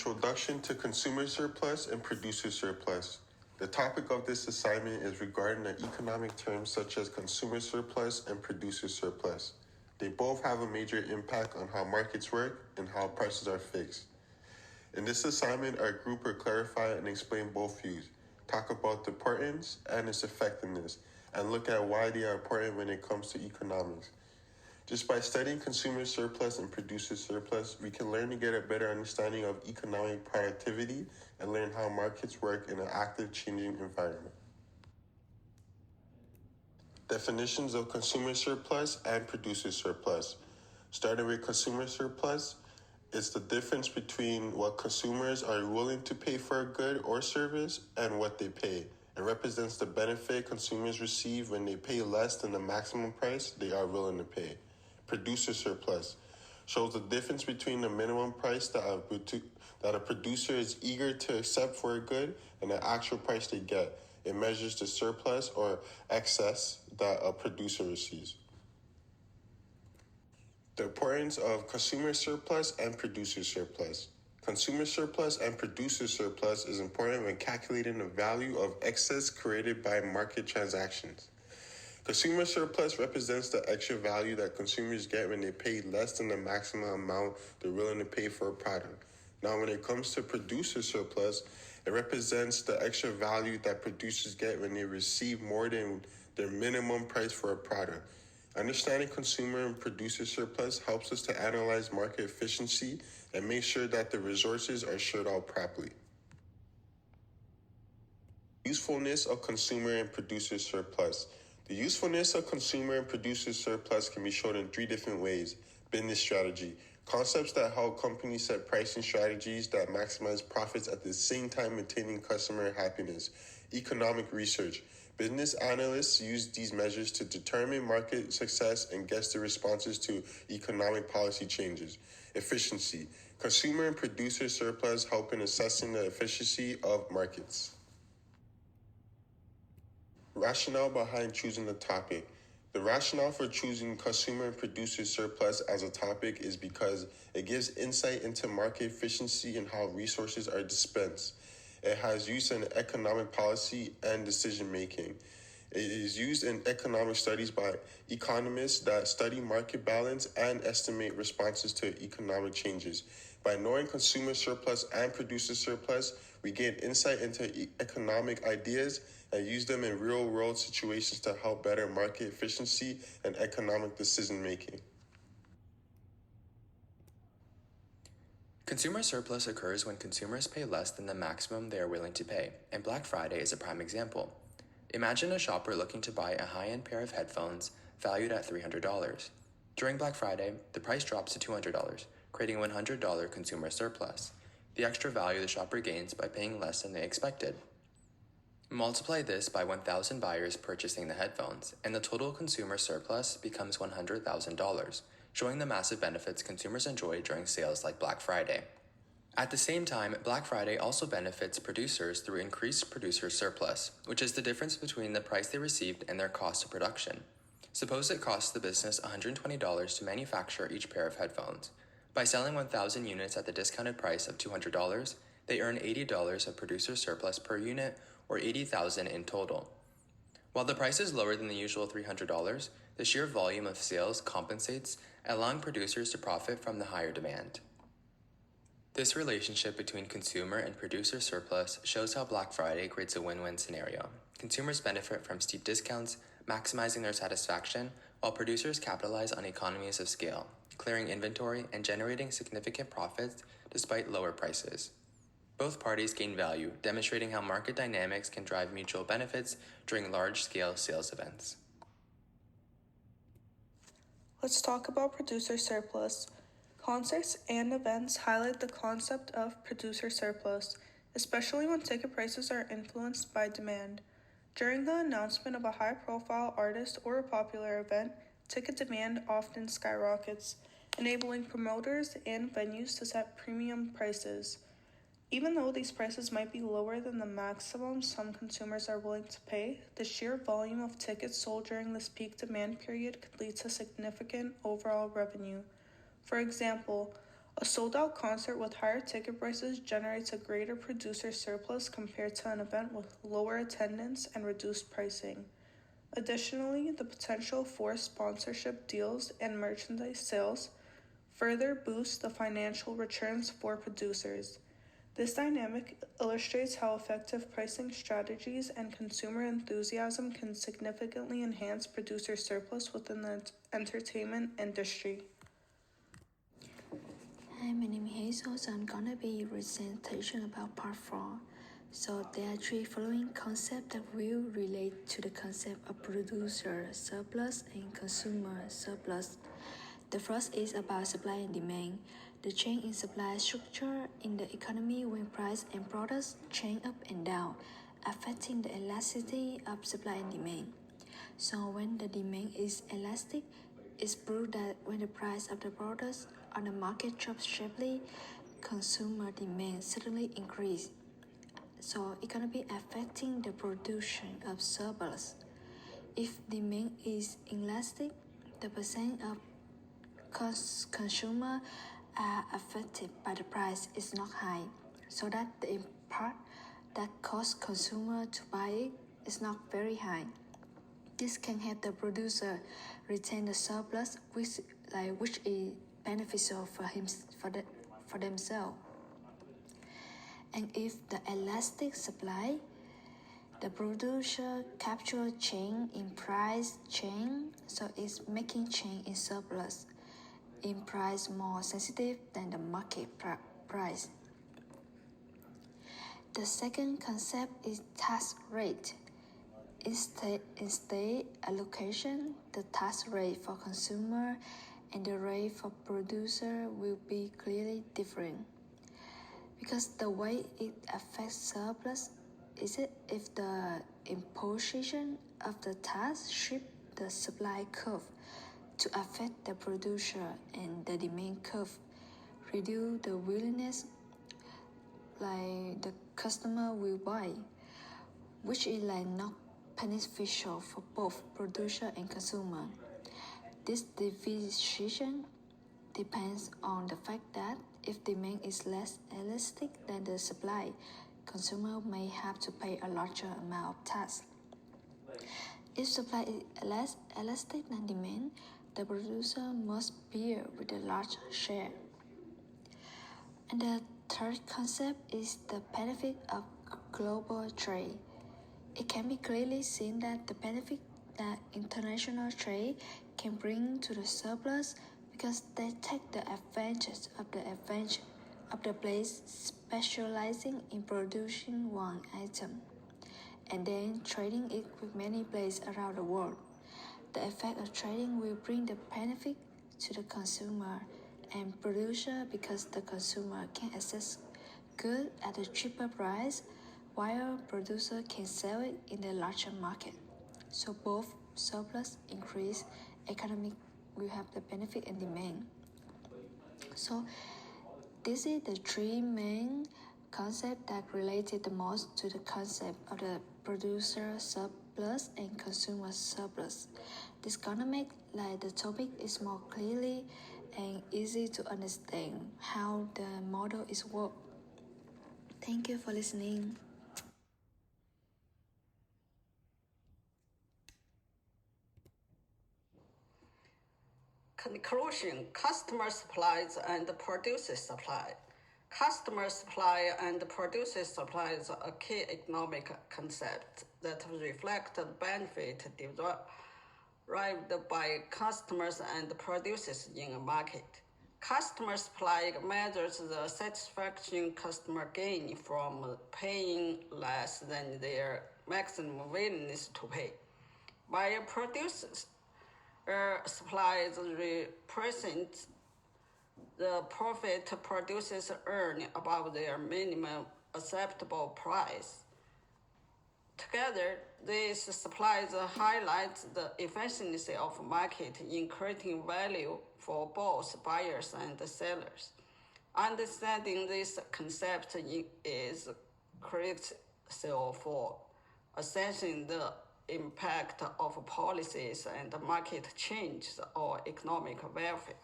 Introduction to Consumer Surplus and Producer Surplus. The topic of this assignment is regarding the economic terms such as consumer surplus and producer surplus. They both have a major impact on how markets work and how prices are fixed. In this assignment, our group will clarify and explain both views, talk about the importance and its effectiveness, and look at why they are important when it comes to economics. Just by studying consumer surplus and producer surplus, we can learn to get a better understanding of economic productivity and learn how markets work in an active, changing environment. Definitions of consumer surplus and producer surplus. Starting with consumer surplus, it's the difference between what consumers are willing to pay for a good or service and what they pay. It represents the benefit consumers receive when they pay less than the maximum price they are willing to pay. Producer surplus shows the difference between the minimum price that a producer is eager to accept for a good and the actual price they get. It measures the surplus or excess that a producer receives. The importance of consumer surplus and producer surplus. Consumer surplus and producer surplus is important when calculating the value of excess created by market transactions. Consumer surplus represents the extra value that consumers get when they pay less than the maximum amount they're willing to pay for a product. Now, when it comes to producer surplus, it represents the extra value that producers get when they receive more than their minimum price for a product. Understanding consumer and producer surplus helps us to analyze market efficiency and make sure that the resources are shared out properly. Usefulness of consumer and producer surplus. The usefulness of consumer and producer surplus can be shown in three different ways. Business strategy. Concepts that help companies set pricing strategies that maximize profits at the same time maintaining customer happiness. Economic research. Business analysts use these measures to determine market success and guess the responses to economic policy changes. Efficiency. Consumer and producer surplus help in assessing the efficiency of markets. Rationale behind choosing the topic. The rationale for choosing consumer and producer surplus as a topic is because it gives insight into market efficiency and how resources are dispensed. It has use in economic policy and decision making. It is used in economic studies by economists that study market balance and estimate responses to economic changes. By knowing consumer surplus and producer surplus, we gain insight into economic ideas and use them in real-world situations to help better market efficiency and economic decision-making. Consumer surplus occurs when consumers pay less than the maximum they are willing to pay, and Black Friday is a prime example. Imagine a shopper looking to buy a high-end pair of headphones valued at $300. During Black Friday, the price drops to $200, creating a $100 consumer surplus, the extra value the shopper gains by paying less than they expected. Multiply this by 1,000 buyers purchasing the headphones, and the total consumer surplus becomes $100,000, showing the massive benefits consumers enjoy during sales like Black Friday. At the same time, Black Friday also benefits producers through increased producer surplus, which is the difference between the price they received and their cost of production. Suppose it costs the business $120 to manufacture each pair of headphones. By selling 1,000 units at the discounted price of $200, they earn $80 of producer surplus per unit, or $80,000 in total. While the price is lower than the usual $300, the sheer volume of sales compensates, allowing producers to profit from the higher demand. This relationship between consumer and producer surplus shows how Black Friday creates a win-win scenario. Consumers benefit from steep discounts, maximizing their satisfaction, while producers capitalize on economies of scale, clearing inventory and generating significant profits despite lower prices. Both parties gain value, demonstrating how market dynamics can drive mutual benefits during large-scale sales events. Let's talk about producer surplus. Concerts and events highlight the concept of producer surplus, especially when ticket prices are influenced by demand. During the announcement of a high-profile artist or a popular event, ticket demand often skyrockets, enabling promoters and venues to set premium prices. Even though these prices might be lower than the maximum some consumers are willing to pay, the sheer volume of tickets sold during this peak demand period could lead to significant overall revenue. For example, A sold-out concert with higher ticket prices generates a greater producer surplus compared to an event with lower attendance and reduced pricing. Additionally, the potential for sponsorship deals and merchandise sales further boosts the financial returns for producers. This dynamic illustrates how effective pricing strategies and consumer enthusiasm can significantly enhance producer surplus within the entertainment industry. Hi, my name is Hazel, so I'm gonna be presentation about part 4. So there are 3 following concepts that will relate to the concept of producer surplus and consumer surplus. The first is about supply and demand. The change in supply structure in the economy when price and products change up and down, affecting the elasticity of supply and demand. So when the demand is elastic, it's proved that when the price of the products on the market drops sharply, consumer demand suddenly increases. So it gonna be affecting the production of surplus. If demand is elastic, the percent of consumer are affected by the price is not high, so that the impact that costs consumer to buy it is not very high. This can help the producer retain the surplus, which is beneficial for themselves. And if the elastic supply, the producer capture change in price change, so it's making change in surplus in price more sensitive than the market price. The second concept is tax rate. Instead allocation, the tax rate for consumer and the rate for producer will be clearly different. Because the way it affects surplus is it if the imposition of the tax shift the supply curve to affect the producer and the demand curve, reduce the willingness the customer will buy, which is not beneficial for both producer and consumer. This division depends on the fact that if demand is less elastic than the supply, consumer may have to pay a larger amount of tax. If supply is less elastic than demand, the producer must bear with a large share. And the third concept is the benefit of global trade. It can be clearly seen that the benefit that international trade can bring to the surplus because they take the advantage of the place specializing in producing one item and then trading it with many places around the world. The effect of trading will bring the benefit to the consumer and producer because the consumer can access goods at a cheaper price while producer can sell it in the larger market. So both surplus increase economic will have the benefit and demand. So this is the 3 main concepts that related the most to the concept of the producer surplus and consumer surplus. This gonna make the topic is more clearly and easy to understand how the model is work. Thank you for listening. Conclusion: customer supplies and producer supply. Customer supply and producer supply is a key economic concept that reflect the benefit derived by customers and producers in a market. Customer supply measures the satisfaction customer gain from paying less than their maximum willingness to pay, while producers supplies represent the profit producers earn above their minimum acceptable price. Together, these supplies highlight the efficiency of market in creating value for both buyers and sellers. Understanding this concept is critical for assessing the impact of policies and market changes on economic welfare.